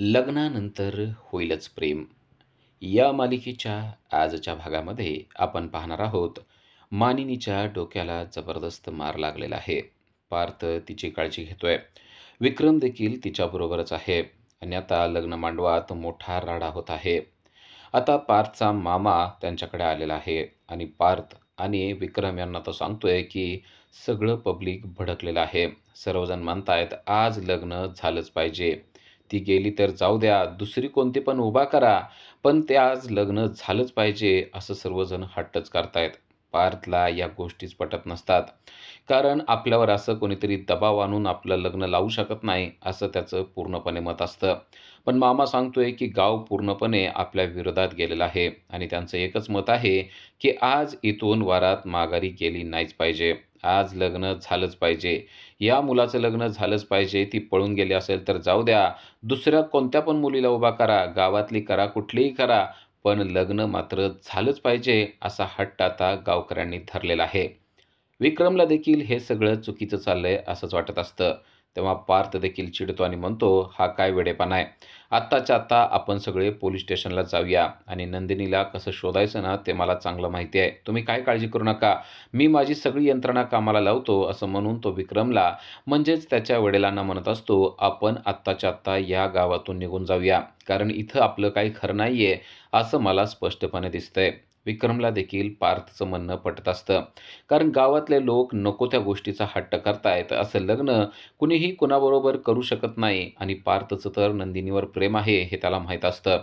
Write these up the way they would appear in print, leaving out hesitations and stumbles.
लग्नानंतर होईलच प्रेम या मालिकेच्या आजच्या भागामध्ये आपण पाहणार आहोत. मानिनीच्या डोक्याला जबरदस्त मार लागलेला आहे. पार्थ तिची काळजी घेतोय. विक्रम देखील तिच्याबरोबरच आहे आणि आता लग्न मांडवात मोठा राडा होत आहे. आता पार्थचा मामा त्यांच्याकडे आलेला आहे आणि पार्थ आणि विक्रम यांना तो सांगतोय की सगळं पब्लिक भडकलेलं आहे. सर्वजण म्हणतायत आज लग्न झालंच पाहिजे. ती गेली तर जाऊ द्या, दुसरी कोणती पण उभा करा, पण ते आज लग्न झालंच पाहिजे असं सर्वजण हट्टच करतायत. पार्थला या गोष्टीच पटत नसतात. कारण आपल्यावर असं कोणीतरी दबाव आणून आपलं लग्न लावू शकत नाही, असं त्याचं पूर्णपणे मत असतं. पण मामा सांगतोय, की गाव पूर्णपणे आपल्या विरोधात गेलेलं आहे आणि त्यांचं एकच मत आहे, की आज इथून वरात माघारी गेली नाहीच पाहिजे. आज लग्न झालंच पाहिजे. या मुलाचं लग्न झालंच पाहिजे. ती पळून गेली असेल तर जाऊ द्या. दुसऱ्या कोणत्या पण मुलीला उभा करा, गावातली करा, कुठलीही करा, पण लग्न मात्र झालंच पाहिजे, असा हट्ट आता गावकऱ्यांनी धरलेला आहे. विक्रमला देखील हे सगळं चुकीचं चाललंय असंच वाटत असतं. तेव्हा पार्थ देखील चिडतो आणि म्हणतो, "हा काय वेडेपणा आहे. आत्ताच्या आत्ता आपण सगळे पोलीस स्टेशनला जाऊया आणि नंदिनीला कसं शोधायचं ना, ते मला चांगलं माहिती आहे. तुम्ही काही काळजी करू नका. मी माझी सगळी यंत्रणा कामाला लावतो." असं म्हणून तो विक्रमला म्हणजेच त्याच्या वडिलांना म्हणत असतो, "आपण आत्ताच्या आत्ता या गावातून निघून जाऊया. कारण इथं आपलं काही खरं नाहीये, असं मला स्पष्टपणे दिसतंय." विक्रमला देखील पार्थचं म्हणणं पटत असतं. कारण गावातले लोक नको त्या गोष्टीचा हट्ट करतायत. असं लग्न कुणीही कुणाबरोबर करू शकत नाही आणि पार्थचं तर नंदिनीवर प्रेम आहे हे त्याला माहीत असतं.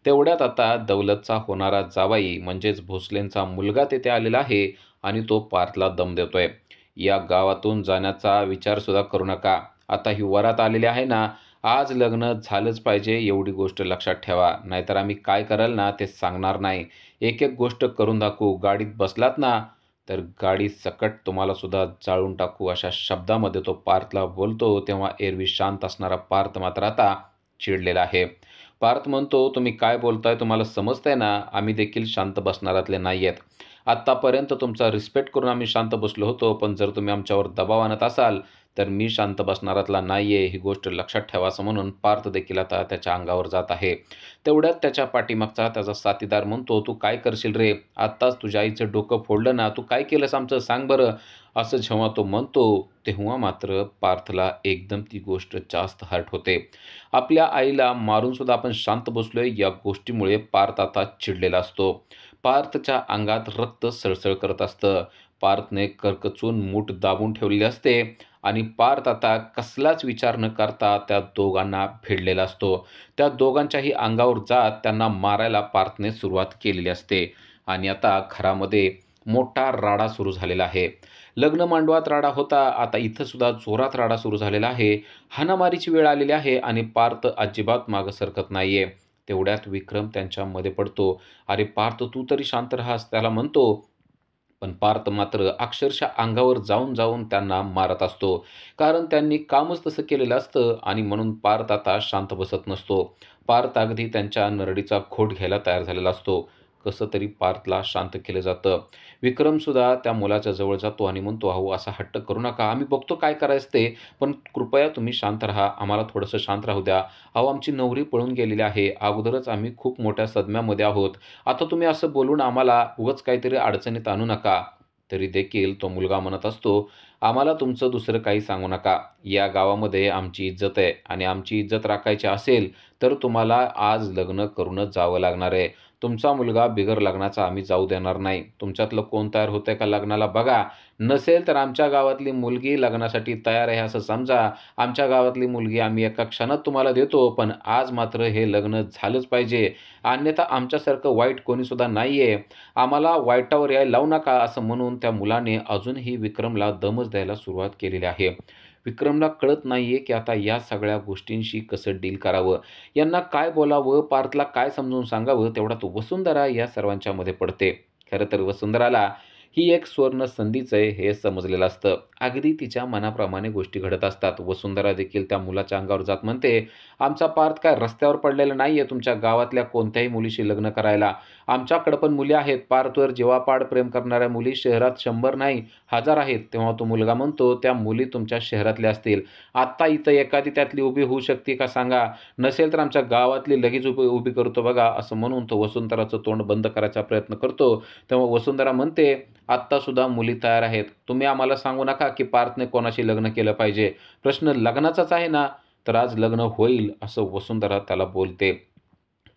तेवढ्यात आता दौलतचा होणारा जावई म्हणजेच भोसलेंचा मुलगा तेथे आलेला आहे आणि तो पार्थला दम देतोय. "या गावातून जाण्याचा विचारसुद्धा करू नका. आता ही वरात आलेली आहे ना, आज लग्न झालंच पाहिजे एवढी गोष्ट लक्षात ठेवा. नाहीतर आम्ही काय कराल ना ते सांगणार नाही. एक-एक गोष्ट करून दाखवू. गाडीत बसलात ना तर गाडीसकट तुम्हाला सुद्धा जाळून टाकू." अशा शब्दामध्ये तो पार्थला बोलतो. तेव्हा एरवी शांत असणारा पार्थ मात्र आता चिडलेला आहे. पार्थ म्हणतो, "तुम्ही काय बोलताय? तुम्हाला समजतंय ना? आम्ही देखील शांत बसणाऱ्यातले नाही आहेत. आत्तापर्यंत तुमचा रिस्पेक्ट करून आम्ही शांत बसलो होतो. पण जर तुम्ही आमच्यावर दबाव आणत असाल, तर मी शांत बसणाऱ्यातला नाही आहे. ही गोष्ट लक्षात ठेवा." असं म्हणून पार्थ देखील आता त्याच्या अंगावर जात आहे. तेवढ्यात त्याच्या पाठीमागचा त्याचा साथीदार म्हणतो, "तू काय करशील रे? आत्ताच तुझ्या आईचं डोकं फोडलं ना, तू काय केलंस आमचं सांग बरं?" असं जेव्हा तो म्हणतो, तेव्हा मात्र पार्थला एकदम ती गोष्ट जास्त हर्ट होते. आपल्या आईला मारूनसुद्धा आपण शांत बसलोय या गोष्टीमुळे पार्थ आता चिडलेला असतो. पार्थच्या अंगात रक्त सळसळ करत असतं. पार्थने करकचून मूठ दाबून ठेवलेली असते आणि पार्थ आता कसलाच विचार न करता त्या दोघांना भिडलेला असतो. त्या दोघांच्याही अंगावर जात त्यांना मारायला पार्थने सुरुवात केलेली असते आणि आता घरामध्ये मोठा राडा सुरू झालेला आहे. लग्न मांडवात राडा होता, आता इथं सुद्धा जोरात राडा सुरू झालेला आहे. हाणामारीची वेळ आलेली आहे आणि पार्थ अजिबात मागं सरकत नाहीये. तेवढ्यात विक्रम त्यांच्यामध्ये पडतो. "अरे पार्थ, तू तरी शांत राहास," त्याला म्हणतो. पण पार्थ मात्र अक्षरशः अंगावर जाऊन त्यांना मारत असतो. कारण त्यांनी कामच तसं केलेलं असतं आणि म्हणून पार्थ आता शांत बसत नसतो. पार्थ अगदी त्यांच्या नरडीचा घोट घ्यायला तयार झालेला असतो. कसं तरी पार्थला शांत केलं जातं. विक्रमसुद्धा त्या मुलाच्या जवळ जातो आणि म्हणतो, "अहो असा हट्ट करू नका. आम्ही बघतो काय करायचं ते. पण कृपया तुम्ही शांत राहा. आम्हाला थोडंसं शांत राहू द्या. अहो आमची नवरी पळून गेलेली आहे. अगोदरच आम्ही खूप मोठ्या सदम्यामध्ये आहोत. आता तुम्ही असं बोलून आम्हाला उगाच काहीतरी अडचणीत आणू नका." तरी देखील तो मुलगा म्हणत असतो, "आम्हाला तुमचं दुसरं काही सांगू नका. या गावामध्ये आमची इज्जत आहे आणि आमची इज्जत राखायची असेल, तर तुम्हाला आज लग्न करूनच जावं लागणार आहे. तुमचा मुलगा बिगर लग्नाचा आम्ही जाऊ देणार नाही. तुमच्यातलं कोण तयार होतंय का लग्नाला बघा. नसेल तर आमच्या गावातली मुलगी लग्नासाठी तयार आहे असं समजा. आमच्या गावातली मुलगी आम्ही एका क्षणात तुम्हाला देतो. पण आज मात्र हे लग्न झालंच पाहिजे. अन्यथा आमच्यासारखं वाईट कोणीसुद्धा नाहीये. आम्हाला वाईटावर यायला लावू नका." असं म्हणून त्या मुलाने अजूनही विक्रमला दमच द्यायला सुरुवात केलेली आहे. विक्रमला कळत नाहीये, की आता या सगळ्या गोष्टींशी कसं डील करावं. यांना काय बोलावं, पार्थला काय समजावून सांगावं, तेवढ्यात वसुंधरा या सर्वांच्यामध्ये पडते. खरं तर वसुंधराला ही एक सुवर्ण संधीच आहे हे समजलेलं असतं. अगदी तिच्या मनाप्रमाणे गोष्टी घडत असतात. वसुंधरा देखील त्या मुलाच्या अंगावर जात म्हणते, "आमचा पार्थ काय रस्त्यावर पडलेला नाहीये तुमच्या गावातल्या कोणत्याही मुलीशी लग्न करायला. आमच्याकडे पण मुली आहेत. पार्थवर जीवापाड प्रेम करणाऱ्या मुली शहरात 100 नाही 1000 आहेत." तेव्हा तो मुलगा म्हणतो, "त्या मुली तुमच्या शहरातल्या असतील. आत्ता इथं एखादी त्यातली उभी होऊ शकते का सांगा? नसेल तर आमच्या गावातली लगेच उभी उभी करतो बघा." असं म्हणून तो वसुंधराचं तोंड बंद करायचा प्रयत्न करतो. तेव्हा वसुंधरा म्हणते, "आत्तासुद्धा मुली तयार आहेत. तुम्ही आम्हाला सांगू नका की पार्थने कोणाशी लग्न केलं पाहिजे. प्रश्न लग्नाचाच आहे ना, तर आज लग्न होईल." असं वसुंधरा त्याला बोलते.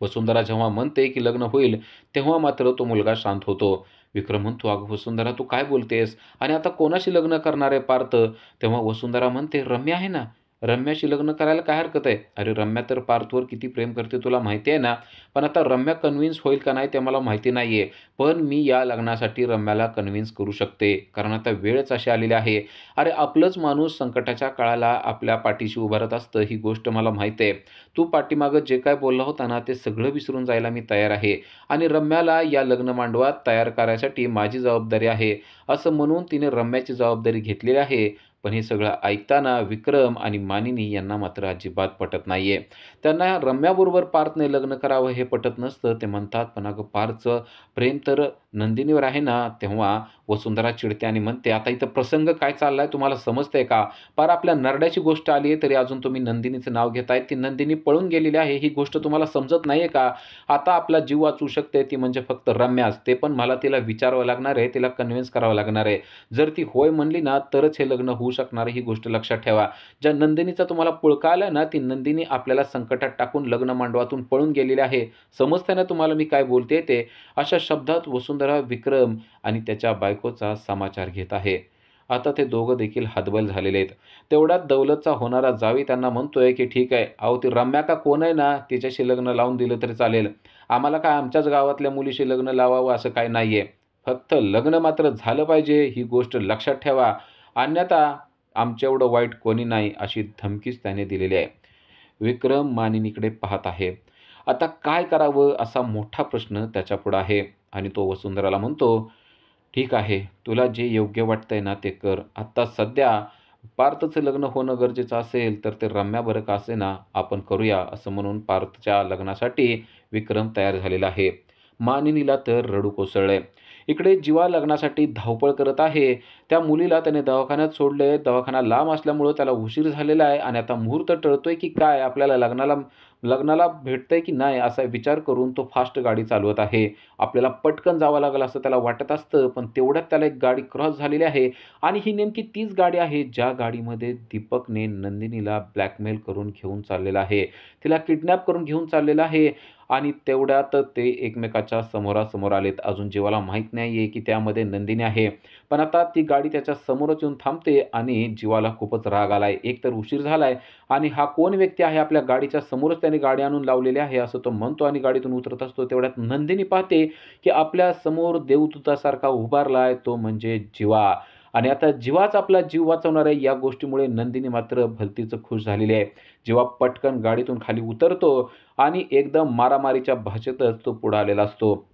वसुंधरा जेव्हा म्हणते की लग्न होईल, तेव्हा मात्र तो मुलगा शांत होतो. विक्रम म्हणतो, "अगं वसुंधरा तू काय बोलतेस? आणि आता कोणाशी लग्न करणार आहे पार्थ?" तेव्हा वसुंधरा म्हणते, "रम्या आहे ना, रम्याशी लग्न करायला काय हरकत आहे?" "अरे रम्या तर पार्थवर किती प्रेम करते तुला माहिती आहे ना. पण आता रम्या कन्विन्स होईल का नाही ते मला माहिती नाही पण मी या लग्नासाठी रम्याला कन्विन्स करू शकते. कारण आता वेळच अशी आलेली आहे. अरे आपलंच माणूस संकटाच्या काळाला आपल्या पाठीशी उभारत असतं ही गोष्ट मला माहीत आहे. तू पाठीमागं जे काय बोलला होता ना, ते सगळं विसरून जायला मी तयार आहे आणि रम्याला या लग्न मांडवात तयार करायसाठी माझी जबाबदारी आहे." असं म्हणून तिने रम्याची जबाबदारी घेतलेली आहे. पण हे सगळं ऐकताना विक्रम आणि मानिनी यांना मात्र अजिबात पटत नाहीये. त्यांना रम्याबरोबर पार्थने लग्न करावं हे पटत नसतं. ते म्हणतात, "पण अगं पार्थचं प्रेम तर नंदिनीवर आहे ना." तेव्हा वसुंधरा चिडते आणि म्हणते, "आता इथं प्रसंग काय चाललाय तुम्हाला समजतंय का? पार आपल्या नरड्याची गोष्ट आली आहे, तरी अजून तुम्ही नंदिनीचं नाव घेताय. ती नंदिनी पळून गेलेली आहे, ही गोष्ट तुम्हाला समजत नाहीये का? आता आपला जीव वाचू शकते ती म्हणजे फक्त रम्याच. ते पण मला तिला विचारावं लागणार आहे, तिला कन्व्हिन्स करावं लागणार आहे. जर ती होय म्हणली ना, तरच हे लग्न होऊ शकणार आहे, ही गोष्ट लक्षात ठेवा. ज्या नंदिनीचा तुम्हाला पुळका आलाय ना, ती नंदिनी आपल्याला संकटात टाकून लग्न मांडवातून पळून गेलेली आहे. समजतंय ना तुम्हाला मी काय बोलतेय ते?" अशा शब्दात वसुंधरा विक्रम आणि त्याच्या बायकोचा समाचार घेत आहे. आता ते दोघं देखील हतबल झालेले आहेत. तेवढ्यात दौलतचा होणारा जावई त्यांना म्हणतोय, की "ठीक आहे, अहो ती रम्या का कोण आहे ना, तिच्याशी लग्न लावून दिलं तरी चालेल. आम्हाला काय आमच्याच गावातल्या मुलीशी लग्न लावावं असं काही नाहीये. फक्त लग्न मात्र झालं पाहिजे ही गोष्ट लक्षात ठेवा. अन्यथा आमच्या एवढं वाईट कोणी नाही." अशी धमकीच त्याने दिलेली आहे. विक्रम मानिनीकडे पाहत आहे. आता काय करावं असा मोठा प्रश्न त्याच्यापुढे आहे आणि तो वसुंधराला म्हणतो, "ठीक आहे, तुला जे योग्य वाटतंय ना ते कर. आत्ता सध्या पार्थचं लग्न होणं गरजेचं असेल, तर ते रम्याबरं का असेना आपण करूया." असं म्हणून पार्थच्या लग्नासाठी विक्रम तयार झालेला आहे. मानिनीला तर रडू कोसळलंय. इकडे जीवा लग्नासाठी धावपळ करत आहे. त्या मुलीला त्याने दवाखान्यात सोडलंय. दवाखाना लांब असल्यामुळं त्याला उशीर झालेला आहे आणि आता मुहूर्त टळतोय की काय, आपल्याला लग्नाला लग्नाला भेटतंय की नाही असा विचार करून तो फास्ट गाडी चालवत आहे. आपल्याला पटकन जावं लागेल असं त्याला वाटत असतं, पण तेवढ्यात त्याला एक गाडी क्रॉस झालेली आहे आणि ही नेमकी तीच गाडी आहे, ज्या गाडीमध्ये दीपकने नंदिनीला ब्लॅकमेल करून घेऊन चाललेला आहे. तिला किडनॅप करून घेऊन चाललेला आहे आणि तेवढ्यात ते एकमेकाच्या समोरासमोर आलेत. अजून जीवाला माहीत नाहीये की त्यामध्ये नंदिनी आहे. पण आता ती गाडी त्याच्या समोरच येऊन थांबते आणि जीवाला खूपच राग आलाय. एकतर उशीर झालाय आणि हा कोण व्यक्ती आहे आपल्या गाडीच्या समोरच त्याने गाडी आणून लावलेली आहे, असं तो म्हणतो आणि गाडीतून उतरत असतो. तेवढ्यात नंदिनी पाहते की आपल्या समोर देवदूतासारखा उभारलाय तो म्हणजे जीवा आणि आता जीवाच आपला जीव वाचवणार आहे या गोष्टीमुळे नंदिनी मात्र भलतीच खुश झालेली आहे. जीवा पटकन गाडीतून खाली उतरतो आणि एकदम मारामारीच्या भाषेतच तो पुढे आलेला असतो.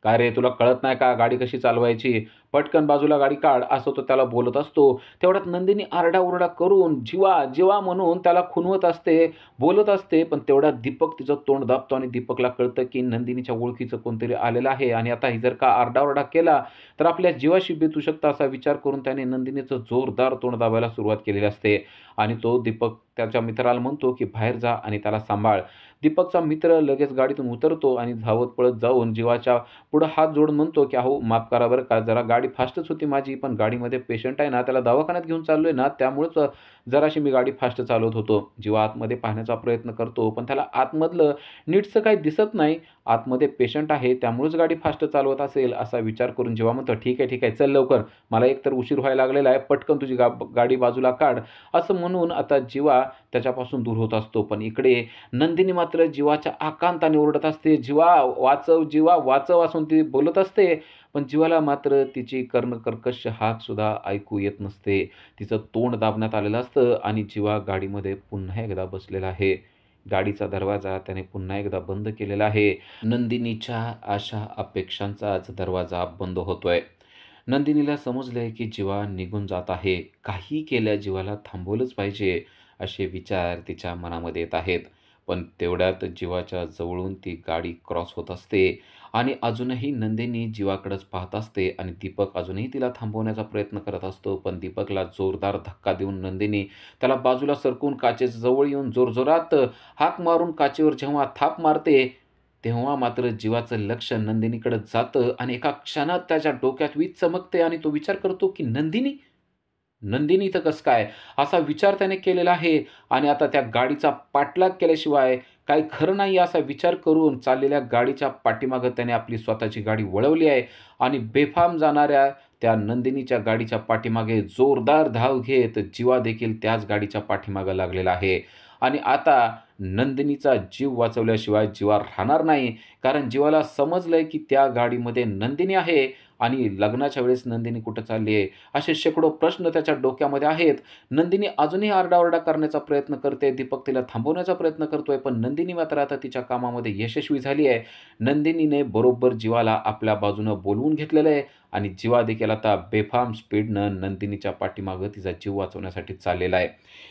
"काय रे तुला कळत नाही का गाडी कशी चालवायची? पटकन बाजूला गाडी काढ." असं तो त्याला बोलत असतो. तेवढ्यात नंदिनी आरडाओरडा करून "जीवा, जीवा" म्हणून त्याला खुणवत असते, बोलत असते. पण तेवढ्यात दीपक तिचं तोंड दाबतो आणि दीपकला कळतं की नंदिनीच्या ओळखीचं कोणतरी आलेलं आहे आणि आता ही जर का आरडाओरडा केला तर आपल्या जीवाशी बेतू शकतं असा विचार करून त्याने नंदिनीचं जोरदार तोंड दाबायला सुरुवात केलेली असते आणि तो दीपक त्याच्या मित्राला म्हणतो की "बाहेर जा आणि त्याला सांभाळ." दीपकचा मित्र लगेच गाडीतून उतरतो आणि धावत पळत जाऊन जीवाच्या पुढं हात जोडून म्हणतो, की "अहो माफ करा बरं का, जरा गाडी फास्टच होती माझी, पण गाडीमध्ये पेशंट आहे ना, त्याला दवाखान्यात घेऊन चाललोय ना, त्यामुळेच जराशी मी गाडी फास्ट चालवत होतो." जीवा आतमध्ये पाहण्याचा प्रयत्न करतो, पण त्याला आतमधलं नीटसं काही दिसत नाही. आतमध्ये पेशंट आहे, त्यामुळेच गाडी फास्ट चालवत असेल असा विचार करून जीवा म्हणतो, "ठीक आहे, ठीक आहे, चल लवकर. मला एकतर उशीर व्हायला लागलेला आहे. पटकन तुझी गाडी बाजूला काढ." असं म्हणून आता जीवा त्याच्यापासून दूर होत असतो. पण इकडे नंदिनी मात्र जीवाच्या आकांताने ओरडत असते, "जीवा वाचव, जीवा वाचव." असून ती बोलत असते. पण जीवाला मात्र तिची कर्णकर्कश हाकसुद्धा ऐकू येत नसते. तिचं तोंड दाबण्यात आलेलं असतं आणि जीवा गाडीमध्ये पुन्हा एकदा बसलेला आहे. गाडीचा दरवाजा त्याने पुन्हा एकदा बंद केलेला आहे. नंदिनीच्या आशा अपेक्षांचाच दरवाजा बंद होतोय. नंदिनीला समजलंय की जीवा निघून जात आहे. काही केल्या जीवाला थांबवलंच पाहिजे, असे विचार तिच्या मनामध्ये येत आहेत. पण तेवढ्यात जीवाच्या जवळून ती गाडी क्रॉस होत असते आणि अजूनही नंदिनी जीवाकडेच पाहत असते आणि दीपक अजूनही तिला थांबवण्याचा प्रयत्न करत असतो. पण दीपकला जोरदार धक्का देऊन नंदिनी त्याला बाजूला सरकवून काचेच्या जवळ येऊन जोरजोरात हाक मारून काचेवर जेव्हा थाप मारते, तेव्हा मात्र जीवाचं लक्ष नंदिनीकडे जातं आणि एका क्षणात त्याच्या डोक्यात वीज चमकते आणि तो विचार करतो, की नंदिनी? नंदिनी इथं कसं काय? असा विचार त्याने केलेला आहे आणि आता त्या गाडीचा पाठलाग केल्याशिवाय काही खरं नाही असा विचार करून चाललेल्या गाडीच्या पाठीमागं त्याने आपली स्वतःची गाडी वळवली आहे आणि बेफाम जाणाऱ्या त्या नंदिनीच्या गाडीच्या पाठीमागे जोरदार धाव घेत जीवा देखील त्याच गाडीच्या पाठीमागं लागलेला आहे. आणि आता नंदिनीचा जीव वाचवल्याशिवाय जीवा राहणार नाही. कारण जीवाला समजलंय, की त्या गाडीमध्ये नंदिनी आहे आणि लग्नाच्या वेळेस नंदिनी कुठं चालली आहे? असे शेकडो प्रश्न त्याच्या डोक्यामध्ये आहेत. नंदिनी अजूनही आरडाओरडा करण्याचा प्रयत्न करते. दीपक तिला थांबवण्याचा प्रयत्न करतोय, पण नंदिनी मात्र आता तिच्या कामामध्ये यशस्वी झाली आहे. नंदिनीने बरोबर जीवाला आपल्या बाजूनं बोलवून घेतलेलं आहे आणि जीवा देखील आता बेफाम स्पीडनं नंदिनीच्या पाठीमागं तिचा जीव वाचवण्यासाठी चाललेला आहे.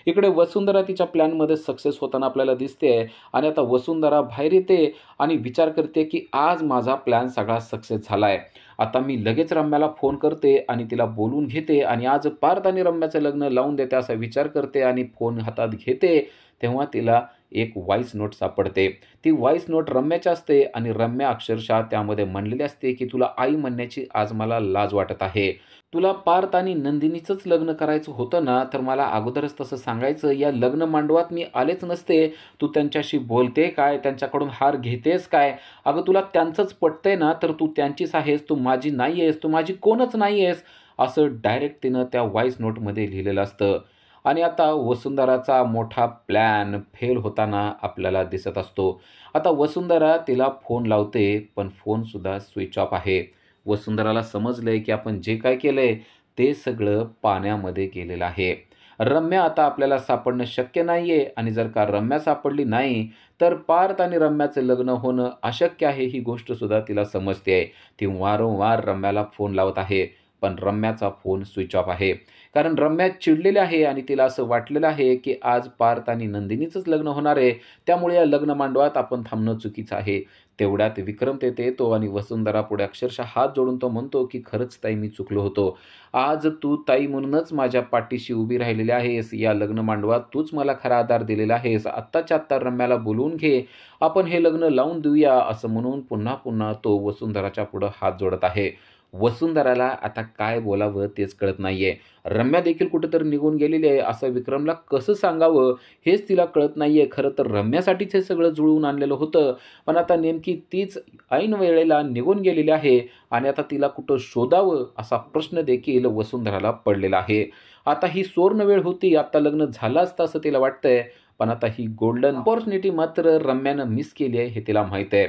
इकडे वसुंधरा तिच्या प्लॅनमध्ये सक्सेस होताना आपल्याला दिसते आणि आता वसुंधरा बाहेर येते आणि विचार करते, की आज माझा प्लॅन सगळा सक्सेस झाला आहे. आता मी लगेच रम्याला फोन करते आणि तिला बोलवून घेते आणि आज पार्थ आणि रम्याचं लग्न लावून देते असा विचार करते आणि फोन हातात घेते. तेव्हा तिला एक व्हॉईस नोट सापडते. ती व्हॉईस नोट रम्याची असते आणि रम्या अक्षरशः त्यामध्ये म्हणलेली असते, की "तुला आई म्हणण्याची आज मला लाज वाटत आहे. तुला पार्थ आणि नंदिनीचंच लग्न करायचं होतं ना, तर मला अगोदरच तसं सांगायचं. या लग्न मांडवात मी आलेच नसते. तू त्यांच्याशी बोलते काय? त्यांच्याकडून हार घेतेस काय? अगं तुला त्यांचंच पटतंय ना, तर तू त्यांचीच आहेस. तू माझी नाही आहेस. तू माझी कोणच नाही आहेस." असं डायरेक्ट तिनं त्या व्हॉईस नोटमध्ये लिहिलेलं असतं. आणि आता वसुंधराचा मोठा प्लॅन फेल होताना आपल्याला दिसत असतो. आता वसुंधरा तिला फोन लावते, पण फोनसुद्धा स्विच ऑफ आहे. वसुंधराला समजलंय, की आपण जे काय केलंय, ते सगळं पाण्यामध्ये गेलेलं आहे. रम्या आता आपल्याला सापडणं शक्य नाहीये आणि जर का रम्या सापडली नाही, तर पार्थ आणि रम्याचं लग्न होणं अशक्य आहे, ही गोष्टसुद्धा तिला समजते आहे. ती वारंवार रम्याला फोन लावत आहे, पण रम्याचा फोन स्विच ऑफ आहे. कारण रम्या चिडलेली आहे आणि तिला असं वाटलेलं आहे, की आज पार्थ आणि नंदिनीचंच लग्न होणार आहे. त्यामुळे या लग्न मांडवात आपण थांबणं चुकीचं आहे. तेवढ्यात विक्रम तेथे येतो आणि वसुंधरापुढे अक्षरशः हात जोडून तो म्हणतो, की "खरंच ताई मी चुकलो होतो. आज तू ताई म्हणूनच माझ्या पाठीशी उभी राहिलेली आहेस. या लग्न मांडवात तूच मला खरा आधार दिलेला आहेस. आत्ताच्या आत्ता रम्याला बोलवून घे. आपण हे लग्न लावून देऊया." असं म्हणून पुन्हा पुन्हा तो वसुंधराच्या पुढं हात जोडत आहे. वसुंधराला आता काय बोलावं तेच कळत नाहीये. रम्या देखील कुठेतरी निघून गेलेली आहे, असं विक्रमला कसं सांगावं हेच तिला कळत नाहीये. खरं तर रम्यासाठीच हे सगळं जुळवून आणलेलं होतं. पण आता नेमकी तीच ऐन वेळेला निघून गेलेली आहे आणि आता तिला कुठं शोधावं असा प्रश्न देखील वसुंधराला पडलेला आहे. आता ही सुवर्ण वेळ होती, आता लग्न झालं असतं असं तिला वाटतंय. पण आता ही गोल्डन अपॉर्च्युनिटी मात्र रम्यानं मिस केली आहे हे तिला माहीत आहे.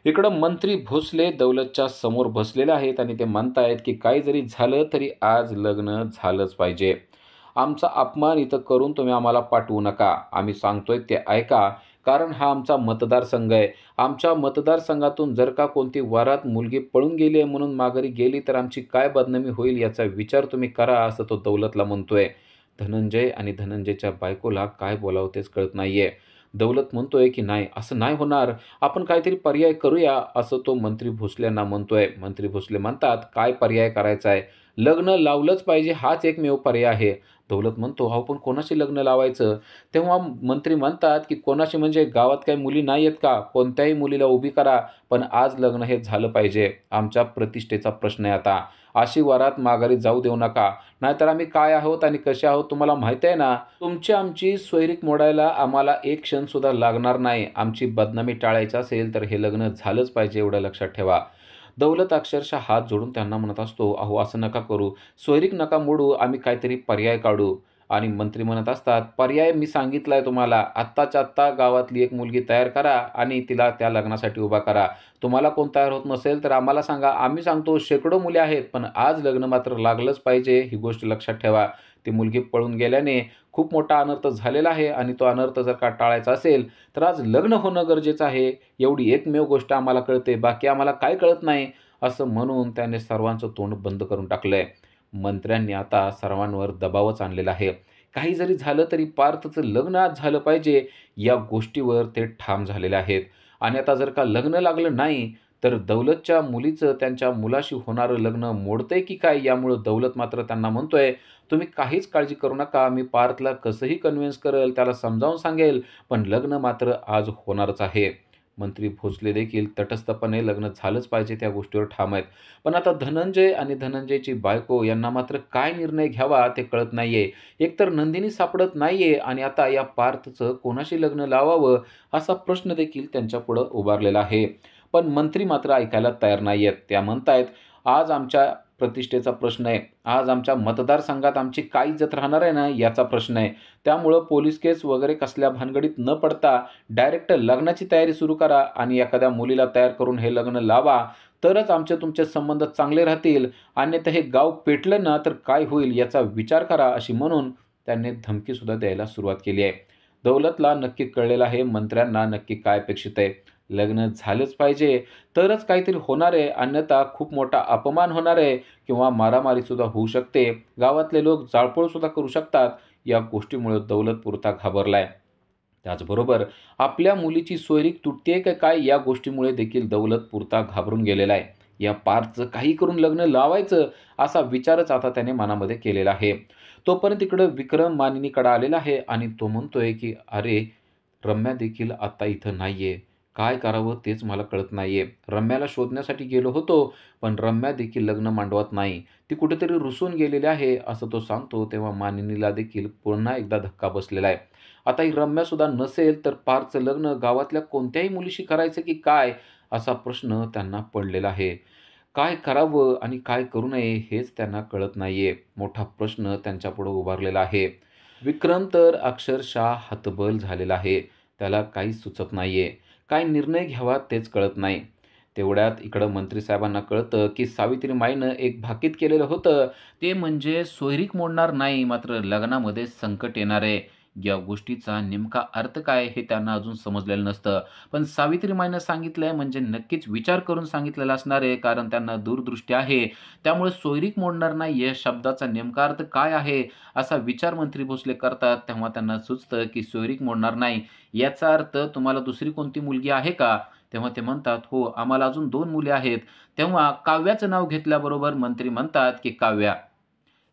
इकडं मंत्री भोसले दौलतच्या समोर बसलेले आहेत आणि ते म्हणतायत, की काही जरी झालं तरी आज लग्न झालंच पाहिजे. आमचा अपमान इथं करून तुम्ही आम्हाला पाठवू नका. आम्ही सांगतोय ते ऐका. कारण हा आमचा मतदारसंघ आहे. आमच्या मतदारसंघातून जर का कोणती वरात मुलगी पळून गेली आहे म्हणून माघारी गेली तर आमची काय बदनामी होईल याचा विचार तुम्ही करा, असं तो दौलतला म्हणतोय. धनंजय आणि धनंजयच्या बायकोला काय बोलावं तेच कळत नाहीये. दौलत म्हणतोय, की "नाही, असं नाही होणार. आपण काहीतरी पर्याय करूया," असं तो मंत्री भोसलेंना म्हणतोय. मंत्री भोसले म्हणतात, "काय पर्याय करायचा आहे? लग्न लावलंच पाहिजे हाच एकमेव पर्याय आहे." दौलत म्हणतो, "अहो, पण कोणाशी लग्न लावायचं?" तेव्हा मंत्री म्हणतात, की "कोणाशी म्हणजे गावात काही मुली नाही आहेत का? कोणत्याही मुलीला उभी करा, पण आज लग्न हे झालं पाहिजे. आमच्या प्रतिष्ठेचा प्रश्न आहे आता. अशी वरात माघारी जाऊ देऊ नका. नाहीतर आम्ही काय आहोत आणि कसे आहोत तुम्हाला माहीत आहे ना. तुमची आमची सोयरीक मोडायला आम्हाला एक क्षणसुद्धा लागणार नाही. आमची बदनामी टाळायची असेल तर हे लग्न झालंच पाहिजे एवढं लक्षात ठेवा." दौलत अक्षरशः हात जोडून त्यांना म्हणत असतो, "अहो असं नका करू. सोयरीक नका मोडू. आम्ही काहीतरी पर्याय काढू." आणि मंत्री म्हणत असतात, "पर्याय मी सांगितलाय तुम्हाला. आत्ताच्या आत्ता गावातली एक मुलगी तयार करा आणि तिला त्या लग्नासाठी उभा करा. तुम्हाला कोण तयार होत नसेल तर आम्हाला सांगा. आम्ही सांगतो शेकडो मुली आहेत, पण आज लग्न मात्र लागलंच पाहिजे ही गोष्ट लक्षात ठेवा." ती मुलगी पळून गेल्याने खूप मोठा अनर्थ झालेला आहे आणि तो अनर्थ जर का टाळायचा असेल, तर आज लग्न होणं गरजेचं आहे. एवढी एकमेव गोष्ट आम्हाला कळते, बाकी आम्हाला काय कळत नाही, असं म्हणून त्याने सर्वांचं तोंड बंद करून टाकलंय. मंत्र्यांनी आता सर्वांवर दबावच आणलेला आहे. काही जरी झालं तरी पार्थचं लग्न आज झालं पाहिजे, या गोष्टीवर ते ठाम झालेले आहेत. आणि आता जर का लग्न लागलं नाही, तर दौलतच्या मुलीचं त्यांच्या मुलाशी होणारं लग्न मोडतंय की काय? यामुळं दौलत मात्र त्यांना म्हणतोय, "तुम्ही काहीच काळजी करू नका. मी पार्थला कसंही कन्व्हिन्स करेल, त्याला समजावून सांगेल, पण लग्न मात्र आज होणारच आहे." मंत्री भोसले देखील तटस्थपणे लग्न झालंच पाहिजे त्या गोष्टीवर ठाम आहेत. पण आता धनंजय आणि धनंजयची बायको यांना मात्र काय निर्णय घ्यावा ते कळत नाहीये. एकतर नंदिनी सापडत नाहीये आणि आता या पार्थचं कोणाशी लग्न लावावं असा प्रश्न देखील त्यांच्यापुढं उभारलेला आहे. पण मंत्री मात्र ऐकायला तयार नाहीयेत. त्या म्हणतायत, "आज आमच्या प्रतिष्ठेचा प्रश्न आहे. आज आमच्या मतदारसंघात आमची काय इज्जत राहणार आहे ना, याचा प्रश्न आहे. त्यामुळं पोलीस केस वगैरे कसल्या भानगडीत न पडता डायरेक्ट लग्नाची तयारी सुरू करा आणि एखाद्या मुलीला तयार करून हे लग्न लावा. तरच आमचे तुमचे संबंध चांगले राहतील. अन्यथा हे गाव पेटलं ना, तर काय होईल याचा विचार करा." अशी म्हणून त्यांनी धमकीसुद्धा द्यायला सुरुवात केली आहे. दौलतला नक्की कळलेलं आहे मंत्र्यांना नक्की काय अपेक्षित आहे. लग्न झालंच पाहिजे, तरच काहीतरी होणार आहे, अन्यथा खूप मोठा अपमान होणार आहे किंवा मारामारीसुद्धा होऊ शकते. गावातले लोक जाळपोळसुद्धा करू शकतात. या गोष्टीमुळे दौलत पुरता घाबरलाय. त्याचबरोबर आपल्या मुलीची सोयरीक तुटतेय का काय या गोष्टीमुळे देखील दौलत पुरता घाबरून गेलेला आहे. या पार्थचं काही करून लग्न लावायचं असा विचारच आता त्याने मनामध्ये केलेला आहे. तोपर्यंत इकडं विक्रम मानिनीकडे आलेला आहे आणि तो म्हणतोय, की "अरे, रम्या देखील आता इथं नाहीये. काय करावं तेच मला कळत नाहीये. रम्याला शोधण्यासाठी गेलो होतो, पण रम्या देखील लग्न मांडवत नाही. ती कुठेतरी रुसून गेलेली आहे," असं तो सांगतो. तेव्हा मानिनीला देखील पुन्हा एकदा धक्का बसलेला आहे. आता ही रम्यासुद्धा नसेल, तर पारचं लग्न गावातल्या कोणत्याही मुलीशी करायचं की काय? असा प्रश्न त्यांना पडलेला आहे. काय करावं आणि काय करू नये हेच त्यांना कळत नाहीये. मोठा प्रश्न त्यांच्यापुढे उभारलेला आहे. विक्रम तर अक्षरशः हतबल झालेला आहे. त्याला काहीच सुचत नाहीये. काय निर्णय घ्यावा तेच कळत नाही. तेवढ्यात इकडं मंत्री साहेबांना कळतं, की सावित्रीमाईनं एक भाकीत केलेलं होतं. ते म्हणजे सोयरीक मोडणार नाही, मात्र लग्नामध्ये संकट येणार आहे. या गोष्टीचा नेमका अर्थ काय हे त्यांना अजून समजलेलं नसतं. पण सावित्रीमाईनं सांगितलंय म्हणजे नक्कीच विचार करून सांगितलेलं असणार आहे, कारण त्यांना दूरदृष्टी आहे. त्यामुळे सोयरीक मोडणार नाही या शब्दाचा नेमका अर्थ काय आहे, असा विचार मंत्री भोसले करतात. तेव्हा त्यांना सुचतं, की सोयरीक मोडणार नाही याचा अर्थ तुम्हाला दुसरी कोणती मुलगी आहे का? तेव्हा ते म्हणतात, "हो, आम्हाला अजून 2 मुले आहेत." तेव्हा काव्याचं नाव घेतल्याबरोबर मंत्री म्हणतात, की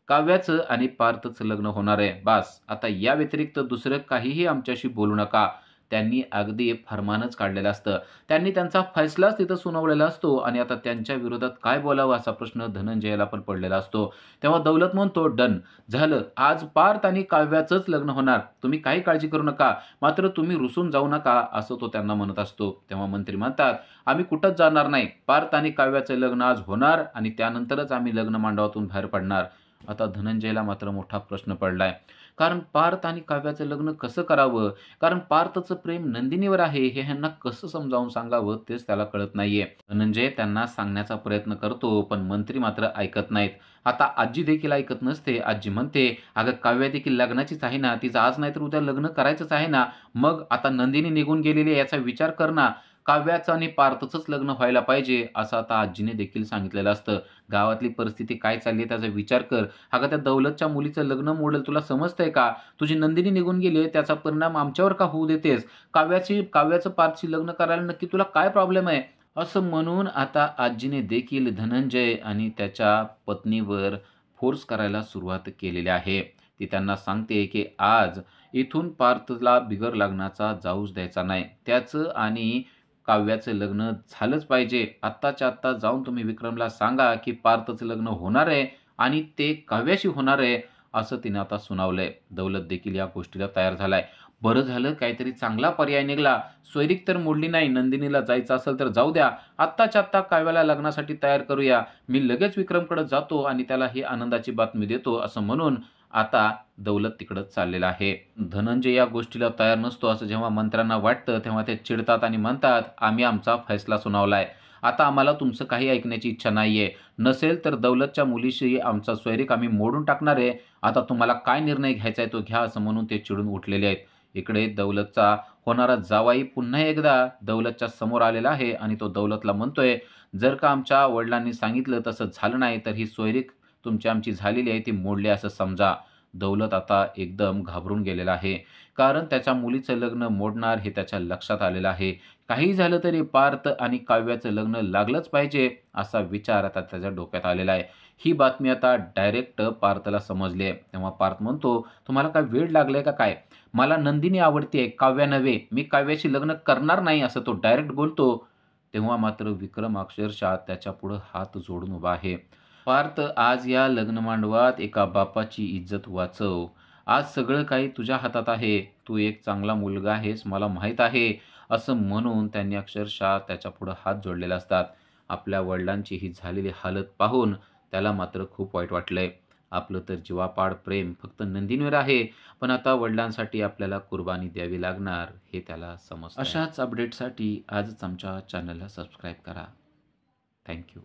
काव्याचं आणि पार्थचं लग्न होणार आहे. बास, आता या व्यतिरिक्त दुसरं काहीही आमच्याशी बोलू नका." त्यांनी अगदी फर्मानच काढलेलं असतं. त्यांनी त्यांचा फैसलाच तिथं सुनावलेला असतो आणि आता त्यांच्या विरोधात काय बोलावं असा प्रश्न धनंजयला पण पडलेला असतो. तेव्हा दौलत म्हणतो, "डन, झालं. आज पार्थ आणि काव्याचंच लग्न होणार. तुम्ही काही काळजी करू नका. मात्र तुम्ही रुसून जाऊ नका," असं तो त्यांना म्हणत असतो. तेव्हा मंत्री म्हणतात, "आम्ही कुठंच जाणार नाही. पार्थ आणि काव्याचं लग्न आज होणार आणि त्यानंतरच आम्ही लग्न मांडवातून बाहेर पडणार." आता धनंजयला मात्र मोठा प्रश्न पडलाय. कारण पार्थ आणि काव्याचं लग्न कसं करावं? कारण पार्थचं प्रेम नंदिनीवर आहे, हे ह्यांना कसं समजावून सांगावं तेच त्याला कळत नाहीये. धनंजय त्यांना सांगण्याचा प्रयत्न करतो, पण मंत्री मात्र ऐकत नाहीत. आता आजी देखील ऐकत नसते. आजी म्हणते, "अगं काव्या देखील लग्नाचीच आहे ना, तिचं आज नाहीतर उद्या लग्न करायचंच आहे ना. मग आता नंदिनी निघून गेलेली आहे याचा विचार कर ना. काव्याचं आणि पार्थचंच लग्न व्हायला पाहिजे," असं आता आजीने देखील सांगितलेलं असतं. "गावातली परिस्थिती काय चालली आहे त्याचा विचार कर. अगं त्या दौलतच्या मुलीचं लग्न मोडेल तुला समजतंय का? तुझी नंदिनी निघून गेली आहे त्याचा परिणाम आमच्यावर का होऊ देतेस? काव्याचं पार्थशी लग्न करायला नक्की तुला काय प्रॉब्लेम आहे?" असं म्हणून आता आजीने देखील धनंजय आणि त्याच्या पत्नीवर फोर्स करायला सुरुवात केलेली आहे. ती त्यांना सांगते, की आज इथून पार्थला बिगर लग्नाचा जाऊच द्यायचा नाही. त्याचं आणि काव्याचं लग्न झालंच पाहिजे. आत्ताच्या आत्ता जाऊन तुम्ही विक्रमला सांगा, की पार्थचं लग्न होणार आहे आणि ते काव्याशी होणार आहे, असं तिने आता सुनावलंय. दौलत देखील या गोष्टीला तयार झालाय. बरं झालं काहीतरी चांगला पर्याय निघाला. सोयरीक तर मोडली नाही. नंदिनीला जायचं असेल तर जाऊ द्या. आत्ताच्या आत्ता काव्याला लग्नासाठी तयार करूया. मी लगेच विक्रमकडे जातो आणि त्याला ही आनंदाची बातमी देतो, असं म्हणून आता दौलत तिकडंच चाललेला आहे. धनंजय या गोष्टीला तयार नसतो असं जेव्हा मंत्र्यांना वाटतं, तेव्हा ते चिडतात आणि म्हणतात, "आम्ही आमचा फैसला सुनावलाय. आता आम्हाला तुमचं काही ऐकण्याची इच्छा नाहीये. नसेल तर दौलतच्या मुलीशी आमचा सोयरीक आम्ही मोडून टाकणार आहे. आता तुम्हाला काय निर्णय घ्यायचा आहे तो घ्या, असं म्हणून ते चिडून उठलेले आहेत. इकडे दौलतचा होणारा जावई पुन्हा एकदा दौलतच्या समोर आलेला आहे आणि तो दौलतला म्हणतोय, "जर का आमच्या वडिलांनी सांगितलं तसं झालं नाही, तर ही सोयरीक तुमची आमची झालेली आहे ती मोडली असं समजा." दौलत आता एकदम घाबरून गेलेला आहे. कारण त्याच्या मुलीचं लग्न मोडणार हे त्याच्या लक्षात आलेलं आहे. काहीही झालं तरी पार्थ आणि काव्याचं लग्न लागलंच पाहिजे, असा विचार आता त्याच्या डोक्यात आलेला आहे. ही बातमी आता डायरेक्ट पार्थला समजली आहे. तेव्हा पार्थ म्हणतो, "तुम्हाला काय वेड लागलंय का काय? मला नंदिनी आवडतीये, काव्या नव्हे. मी काव्याशी लग्न करणार नाही," असं तो डायरेक्ट बोलतो. तेव्हा मात्र विक्रम अक्षरशः त्याच्यापुढं हात जोडून उभा आहे. "पार्थ, आज या लग्नमांडवात एका बापाची इज्जत वाचव. आज सगळं काही तुझ्या हातात आहे. तू एक चांगला मुलगा आहेस, मला माहीत आहे." असं म्हणून त्यांनी अक्षरशः त्याच्यापुढं हात जोडलेले असतात. आपल्या वडिलांची ही झालेली हालत पाहून त्याला मात्र खूप वाईट वाटलंय. आपलं तर जीवापाड प्रेम फक्त नंदिनीवर आहे, पण आता वडिलांसाठी आपल्याला कुर्बानी द्यावी लागणार हे त्याला समजतंय. अशाच अपडेटसाठी आजच आमच्या चॅनलला सबस्क्राईब करा. Thank you.